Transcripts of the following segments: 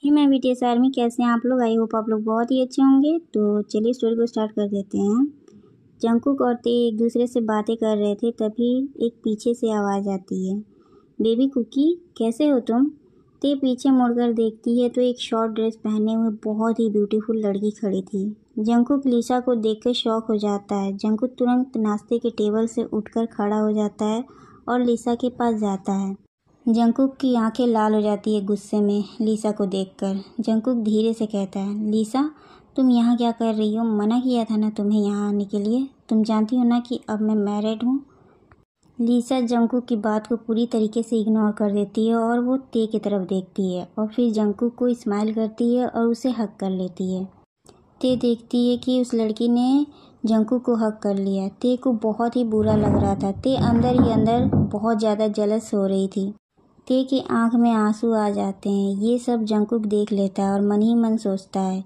हे मैं BTS army, कैसे हैं आप लोग। आई होप आप लोग बहुत ही अच्छे होंगे। तो चलिए स्टोरी को स्टार्ट कर देते हैं। जंगकुक और ते एक दूसरे से बातें कर रहे थे, तभी एक पीछे से आवाज़ आती है, बेबी कुकी कैसे हो तुम। ते पीछे मुड़कर देखती है तो एक शॉर्ट ड्रेस पहने हुए बहुत ही ब्यूटीफुल लड़की खड़ी थी। जंगकुक लिसा को देखकर शॉक हो जाता है। जंगकुक तुरंत नाश्ते के टेबल से उठकर खड़ा हो जाता है और लिसा के पास जाता है। जंगकुक की आंखें लाल हो जाती है गुस्से में लिसा को देखकर। जंगकुक धीरे से कहता है, लिसा तुम यहाँ क्या कर रही हो। मना किया था ना तुम्हें यहाँ आने के लिए। तुम जानती हो ना कि अब मैं मैरिड हूँ। लिसा जंगकुक की बात को पूरी तरीके से इग्नोर कर देती है और वो ते की तरफ देखती है और फिर जंगकुक को स्माइल करती है और उसे हक कर लेती है। ते देखती है कि उस लड़की ने जंगकुक को हक कर लिया। ते को बहुत ही बुरा लग रहा था। ते अंदर ही अंदर बहुत ज़्यादा जेलस हो रही थी। ते की आंख में आंसू आ जाते हैं। ये सब जंगकुक देख लेता है और मन ही मन सोचता है,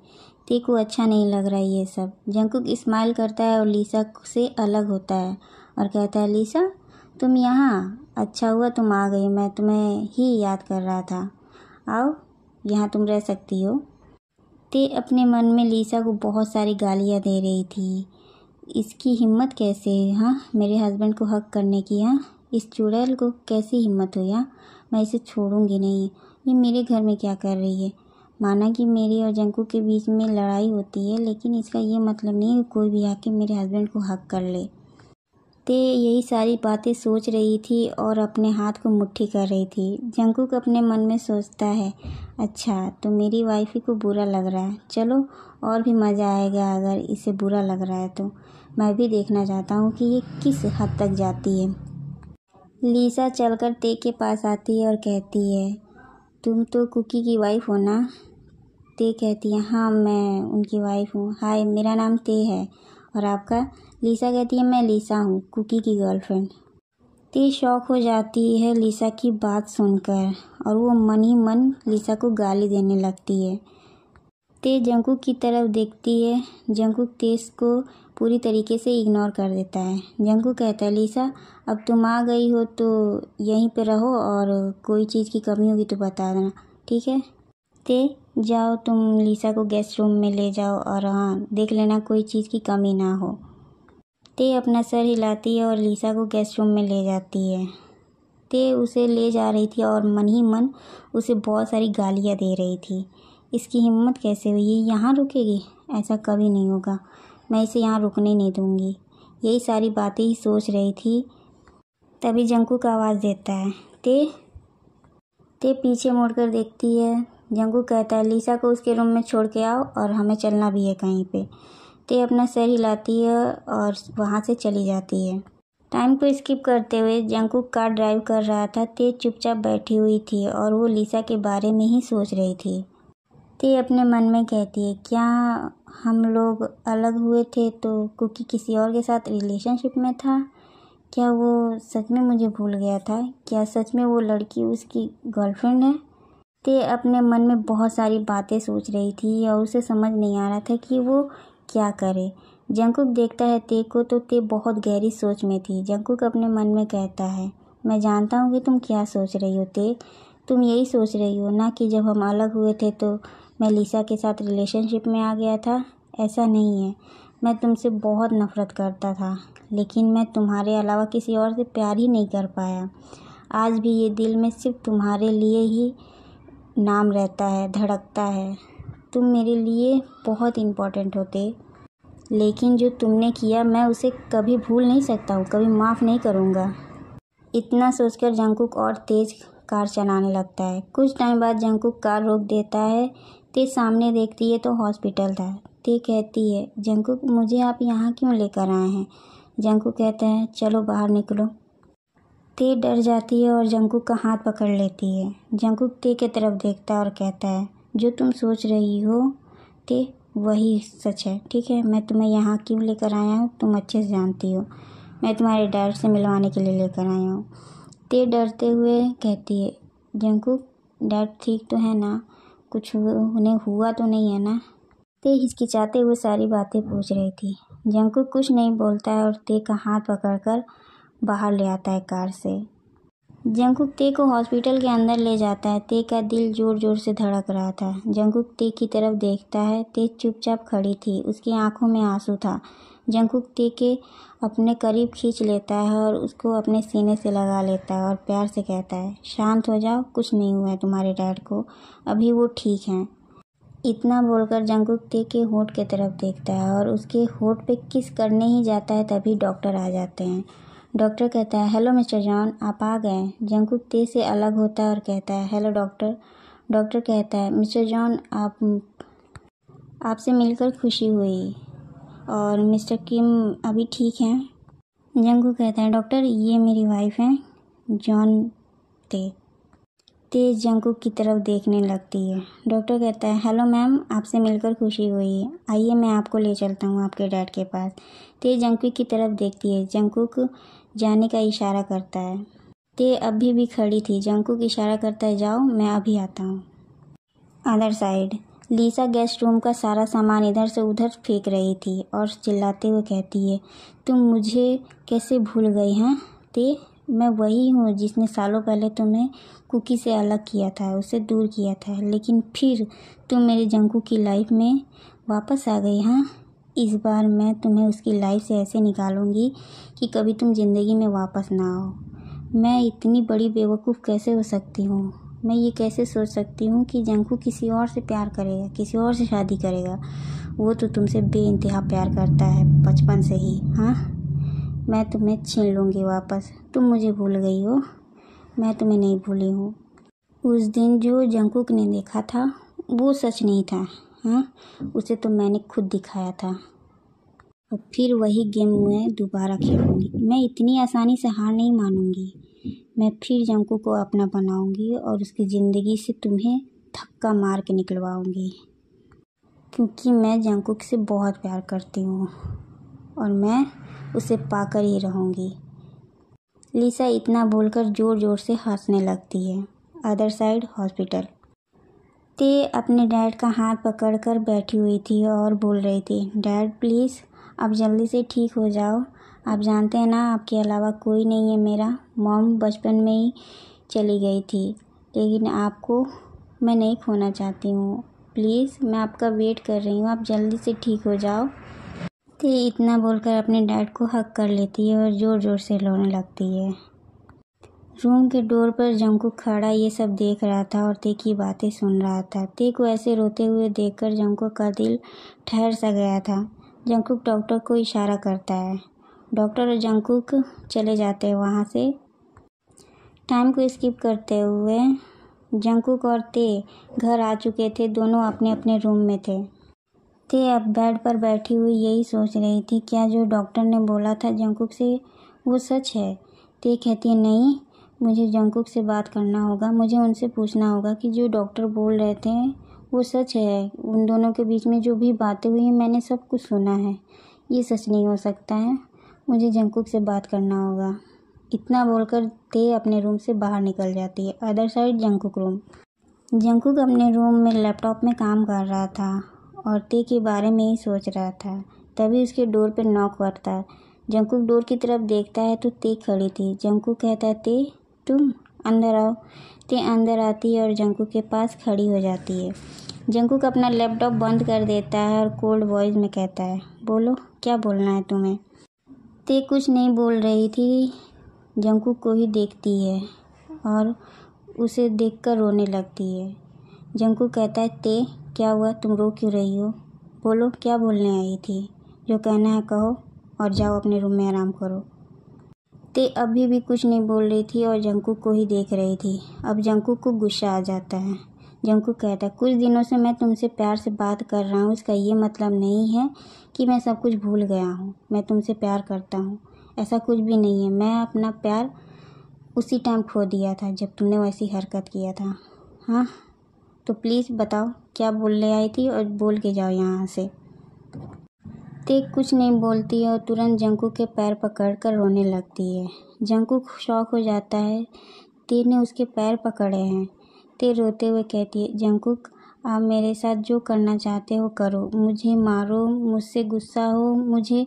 ते को अच्छा नहीं लग रहा है ये सब। जंगकुक स्माइल करता है और लिसा से अलग होता है और कहता है, लिसा तुम यहाँ, अच्छा हुआ तुम आ गई, मैं तुम्हें ही याद कर रहा था। आओ यहाँ तुम रह सकती हो। ते अपने मन में लिसा को बहुत सारी गालियाँ दे रही थी। इसकी हिम्मत कैसे है हाँ मेरे हस्बैंड को हक करने की। हाँ इस चुड़ैल को कैसी हिम्मत हुई। हाँ मैं इसे छोड़ूंगी नहीं। ये मेरे घर में क्या कर रही है। माना कि मेरी और जंकू के बीच में लड़ाई होती है, लेकिन इसका ये मतलब नहीं है कि कोई भी आके मेरे हस्बैंड को हक कर ले। ते यही सारी बातें सोच रही थी और अपने हाथ को मुट्ठी कर रही थी। जंकुक अपने मन में सोचता है, अच्छा तो मेरी वाइफ को बुरा लग रहा है, चलो और भी मज़ा आएगा अगर इसे बुरा लग रहा है तो। मैं भी देखना चाहता हूँ कि ये किस हद तक जाती है। लिसा चलकर ते के पास आती है और कहती है, तुम तो कुकी की वाइफ हो ना। ते कहती है, हाँ मैं उनकी वाइफ हूँ। हाय मेरा नाम ते है और आपका। लिसा कहती है, मैं लिसा हूँ, कुकी की गर्लफ्रेंड। ते शॉक हो जाती है लिसा की बात सुनकर और वो मन ही मन लिसा को गाली देने लगती है। ते जंकुक की तरफ देखती है। जंकुक तेज को पूरी तरीके से इग्नोर कर देता है। जंकुक कहता है, लिसा अब तुम आ गई हो तो यहीं पे रहो और कोई चीज़ की कमी होगी तो बता देना, ठीक है। ते जाओ तुम लिसा को गेस्ट रूम में ले जाओ और हाँ देख लेना कोई चीज़ की कमी ना हो। ते अपना सर हिलाती है और लिसा को गेस्ट रूम में ले जाती है। ते उसे ले जा रही थी और मन ही मन उसे बहुत सारी गालियाँ दे रही थी। इसकी हिम्मत कैसे हुई, ये यहाँ रुकेगी, ऐसा कभी नहीं होगा, मैं इसे यहाँ रुकने नहीं दूँगी। यही सारी बातें ही सोच रही थी। तभी जंकुक आवाज़ देता है, ते पीछे मुड़कर देखती है। जंकुक कहता है, लिसा को उसके रूम में छोड़ के आओ और हमें चलना भी है कहीं पे। ते अपना सर हिलाती है और वहाँ से चली जाती है। टाइम को स्किप करते हुए जंकुक कार ड्राइव कर रहा था। ते चुपचाप बैठी हुई थी और वो लिसा के बारे में ही सोच रही थी। ते अपने मन में कहती है, क्या हम लोग अलग हुए थे तो कुकी किसी और के साथ रिलेशनशिप में था। क्या वो सच में मुझे भूल गया था। क्या सच में वो लड़की उसकी गर्लफ्रेंड है। ते अपने मन में बहुत सारी बातें सोच रही थी और उसे समझ नहीं आ रहा था कि वो क्या करे। जंकुक देखता है ते को तो ते बहुत गहरी सोच में थी। जंकुक अपने मन में कहता है, मैं जानता हूँ कि तुम क्या सोच रही हो ते। तुम यही सोच रही हो ना कि जब हम अलग हुए थे तो मैं लिसा के साथ रिलेशनशिप में आ गया था। ऐसा नहीं है, मैं तुमसे बहुत नफ़रत करता था, लेकिन मैं तुम्हारे अलावा किसी और से प्यार ही नहीं कर पाया। आज भी ये दिल में सिर्फ तुम्हारे लिए ही नाम रहता है, धड़कता है। तुम मेरे लिए बहुत इम्पोर्टेंट होते, लेकिन जो तुमने किया मैं उसे कभी भूल नहीं सकता हूँ, कभी माफ़ नहीं करूँगा। इतना सोचकर जंकुक और तेज कार चलाने लगता है। कुछ टाइम बाद जंकुक कार रोक देता है। ते सामने देखती है तो हॉस्पिटल था। ते कहती है, जंकुक मुझे आप यहाँ क्यों लेकर आए हैं। जंकुक कहता है, चलो बाहर निकलो। ते डर जाती है और जंकुक का हाथ पकड़ लेती है। जंकुक ते की तरफ देखता है और कहता है, जो तुम सोच रही हो ते वही सच है, ठीक है। मैं तुम्हें यहाँ क्यों लेकर आया हूँ तुम अच्छे से जानती हो। मैं तुम्हारे डैड से मिलवाने के लिए लेकर आया हूँ। ते डरते हुए कहती है, जंकुक डैड ठीक तो है ना, कुछ उन्हें हुआ तो नहीं है ना। ते हिचकिचाते हुए सारी बातें पूछ रही थी। जंकुक कुछ नहीं बोलता है और ते का हाथ पकड़कर बाहर ले आता है कार से। जंगकुक ते को हॉस्पिटल के अंदर ले जाता है। ते का दिल ज़ोर ज़ोर से धड़क रहा था। जंगकुक ते की तरफ देखता है। ते चुपचाप खड़ी थी, उसकी आंखों में आंसू था। जंगकुक ते के अपने करीब खींच लेता है और उसको अपने सीने से लगा लेता है और प्यार से कहता है, शांत हो जाओ, कुछ नहीं हुआ है तुम्हारे डैड को, अभी वो ठीक हैं। इतना बोलकर जंगकुक ते के होठ की तरफ देखता है और उसके होठ पे किस करने ही जाता है, तभी डॉक्टर आ जाते हैं। डॉक्टर कहता है, हेलो मिस्टर जॉन, आप आ गए। जंगकुक ते से अलग होता है और कहता है, हेलो डॉक्टर। डॉक्टर कहता है, मिस्टर जॉन, आपसे मिलकर खुशी हुई, और मिस्टर किम अभी ठीक हैं। जंगकुक कहता है, डॉक्टर, ये मेरी वाइफ हैं, जॉन ते। तेज जंगकुक की तरफ देखने लगती है। डॉक्टर कहता है, हेलो मैम, आपसे मिलकर खुशी हुई, आइए मैं आपको ले चलता हूँ आपके डैड के पास। तेज जंगकुक की तरफ देखती है। जंगकुक जाने का इशारा करता है। ते अभी भी खड़ी थी। जंगकुक इशारा करता है, जाओ, मैं अभी आता हूँ। अदर साइड, लीसा गेस्ट रूम का सारा सामान इधर से उधर फेंक रही थी और चिल्लाते हुए कहती है, तुम मुझे कैसे भूल गई हैं ते? मैं वही हूँ जिसने सालों पहले तुम्हें कुकी से अलग किया था, उससे दूर किया था, लेकिन फिर तुम मेरे जंगकुक की लाइफ में वापस आ गई। हाँ, इस बार मैं तुम्हें उसकी लाइफ से ऐसे निकालूंगी कि कभी तुम ज़िंदगी में वापस ना आओ। मैं इतनी बड़ी बेवकूफ़ कैसे हो सकती हूँ? मैं ये कैसे सोच सकती हूँ कि जंगकुक किसी और से प्यार करेगा, किसी और से शादी करेगा? वो तो तुमसे बेइंतहा प्यार करता है बचपन से ही। हाँ, मैं तुम्हें छीन लूँगी वापस। तुम मुझे भूल गई हो, मैं तुम्हें नहीं भूली हूँ। उस दिन जो जंगकुक ने देखा था वो सच नहीं था। हाँ, उसे तो मैंने खुद दिखाया था, और फिर वही गेम मैं दोबारा खेलूँगी। मैं इतनी आसानी से हार नहीं मानूंगी। मैं फिर जंगकुक को अपना बनाऊंगी और उसकी ज़िंदगी से तुम्हें धक्का मार के निकलवाऊंगी, क्योंकि मैं जंगकुक से बहुत प्यार करती हूँ और मैं उसे पाकर ही रहूँगी। लीसा इतना बोलकर ज़ोर ज़ोर से हंसने लगती है। अदर साइड हॉस्पिटल, ते अपने डैड का हाथ पकड़कर बैठी हुई थी और बोल रही थी, डैड प्लीज़, आप जल्दी से ठीक हो जाओ। आप जानते हैं ना, आपके अलावा कोई नहीं है मेरा। मॉम बचपन में ही चली गई थी, लेकिन आपको मैं नहीं खोना चाहती हूँ। प्लीज़, मैं आपका वेट कर रही हूँ, आप जल्दी से ठीक हो जाओ। ते इतना बोलकर अपने डैड को हक कर लेती है और ज़ोर ज़ोर से रोने लगती है। रूम के डोर पर जंगकुक खड़ा ये सब देख रहा था और ते की बातें सुन रहा था। ते को ऐसे रोते हुए देखकर जंगकुक का दिल ठहर सा गया था। जंगकुक डॉक्टर को इशारा करता है। डॉक्टर और जंगकुक चले जाते हैं वहाँ से। टाइम को स्किप करते हुए जंगकुक और ते घर आ चुके थे। दोनों अपने अपने रूम में थे। ते अब बेड पर बैठी हुई यही सोच रही थी, क्या जो डॉक्टर ने बोला था जंगकुक से वो सच है? ते कहती है, नहीं, मुझे जंगकुक से बात करना होगा। मुझे उनसे पूछना होगा कि जो डॉक्टर बोल रहे थे वो सच है। उन दोनों के बीच में जो भी बातें हुई हैं मैंने सब कुछ सुना है, ये सच नहीं हो सकता है। मुझे जंगकुक से बात करना होगा। इतना बोलकर ते अपने रूम से बाहर निकल जाती है। Other side Jungkook room, Jungkook अपने रूम में लैपटॉप में काम कर रहा था और ते के बारे में ही सोच रहा था। तभी उसके डोर पर नॉक पड़ता है। जंगकुक डोर की तरफ देखता है तो ते खड़ी थी। जंगकुक कहता है, ते तुम अंदर आओ। ते अंदर आती है और जंगकुक के पास खड़ी हो जाती है। जंगकुक अपना लैपटॉप बंद कर देता है और कोल्ड वॉइस में कहता है, बोलो, क्या बोलना है तुम्हें? ते कुछ नहीं बोल रही थी, जंगकुक को ही देखती है और उसे देखकर रोने लगती है। जंगकुक कहता है, ते क्या हुआ, तुम रो क्यों रही हो? बोलो, क्या बोलने आई थी? जो कहना है कहो और जाओ अपने रूम में आराम करो। ते अभी भी कुछ नहीं बोल रही थी और जंगकुक को ही देख रही थी। अब जंगकुक को गुस्सा आ जाता है। जंगकुक कहता है, कुछ दिनों से मैं तुमसे प्यार से बात कर रहा हूँ, इसका ये मतलब नहीं है कि मैं सब कुछ भूल गया हूँ। मैं तुमसे प्यार करता हूँ, ऐसा कुछ भी नहीं है। मैं अपना प्यार उसी टाइम खो दिया था जब तुमने वैसी हरकत किया था। हाँ, तो प्लीज़ बताओ क्या बोलने आई थी और बोल के जाओ यहाँ से। ते कुछ नहीं बोलती है और तुरंत जंगकुक के पैर पकड़कर रोने लगती है। जंगकुक शॉक हो जाता है, ते ने उसके पैर पकड़े हैं। ते रोते हुए कहती है, जंगकुक, आप मेरे साथ जो करना चाहते हो करो, मुझे मारो, मुझसे गुस्सा हो, मुझे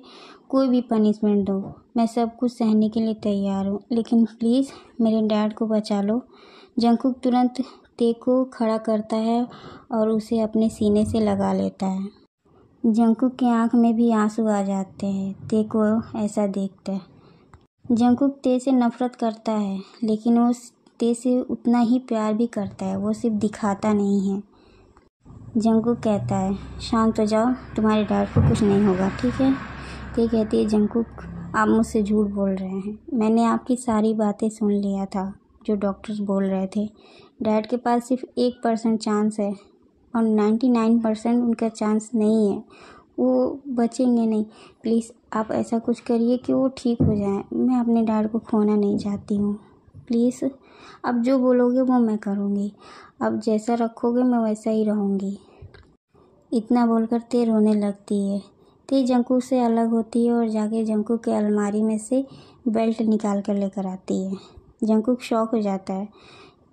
कोई भी पनिशमेंट दो, मैं सब कुछ सहने के लिए तैयार हूँ, लेकिन प्लीज़ मेरे डैड को बचा लो। जंगकुक तुरंत ते को खड़ा करता है और उसे अपने सीने से लगा लेता है। जंगकुक की आंख में भी आंसू आ जाते हैं ते को ऐसा देखकर। जंगकुक ते से नफरत करता है, लेकिन वो ते से उतना ही प्यार भी करता है, वो सिर्फ दिखाता नहीं है। जंगकुक कहता है, शांत हो जाओ, तुम्हारे डैड को कुछ नहीं होगा, ठीक है। ते कहती है, जंगकुक आप मुझसे झूठ बोल रहे हैं, मैंने आपकी सारी बातें सुन लिया था जो डॉक्टर्स बोल रहे थे। डैड के पास सिर्फ 1% चांस है और 99% उनका चांस नहीं है, वो बचेंगे नहीं। प्लीज़ आप ऐसा कुछ करिए कि वो ठीक हो जाए, मैं अपने डैड को खोना नहीं चाहती हूँ। प्लीज़ आप जो बोलोगे वो मैं करूँगी, अब जैसा रखोगे मैं वैसा ही रहूँगी। इतना बोलकर ते रोने लगती है। ते जंकुक से अलग होती है और जाके जंकुक के अलमारी में से बेल्ट निकाल कर लेकर आती है। जंकुक शॉक हो जाता है।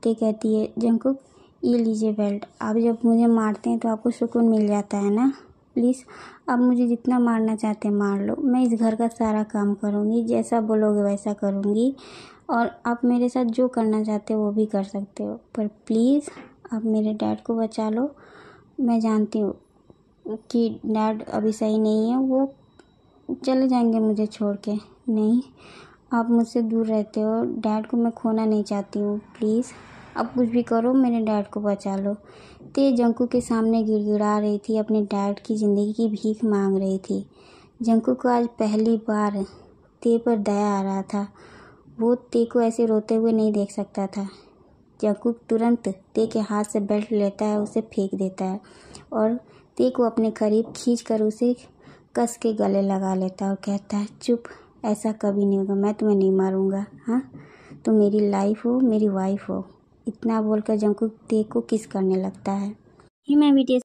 ते कहती है, जंकुक ये लीजिए बेल्ट, आप जब मुझे मारते हैं तो आपको सुकून मिल जाता है ना। प्लीज़ आप मुझे जितना मारना चाहते हैं मार लो, मैं इस घर का सारा काम करूँगी, जैसा बोलोगे वैसा करूँगी, और आप मेरे साथ जो करना चाहते हो वो भी कर सकते हो, पर प्लीज़ आप मेरे डैड को बचा लो। मैं जानती हूँ कि डैड अभी सही नहीं है, वो चले जाएंगे मुझे छोड़ के। नहीं, आप मुझसे दूर रहते हो, डैड को मैं खोना नहीं चाहती हूँ, प्लीज़ आप कुछ भी करो, मेरे डैड को बचा लो। ते जंकुक के सामने गिड़गिड़ा रही थी, अपने डैड की ज़िंदगी की भीख मांग रही थी। जंकुक को आज पहली बार ते पर दया आ रहा था, वो ते को ऐसे रोते हुए नहीं देख सकता था। जंकुक तुरंत ते के हाथ से बेल्ट लेता है, उसे फेंक देता है और ते को अपने करीब खींचकर उसे कस के गले लगा लेता है और कहता है, चुप, ऐसा कभी नहीं होगा, मैं तुम्हें नहीं मारूंगा, हाँ, तुम मेरी लाइफ हो, मेरी वाइफ हो। इतना बोलकर जंकुक ते को किस करने लगता है। मैं वीडियो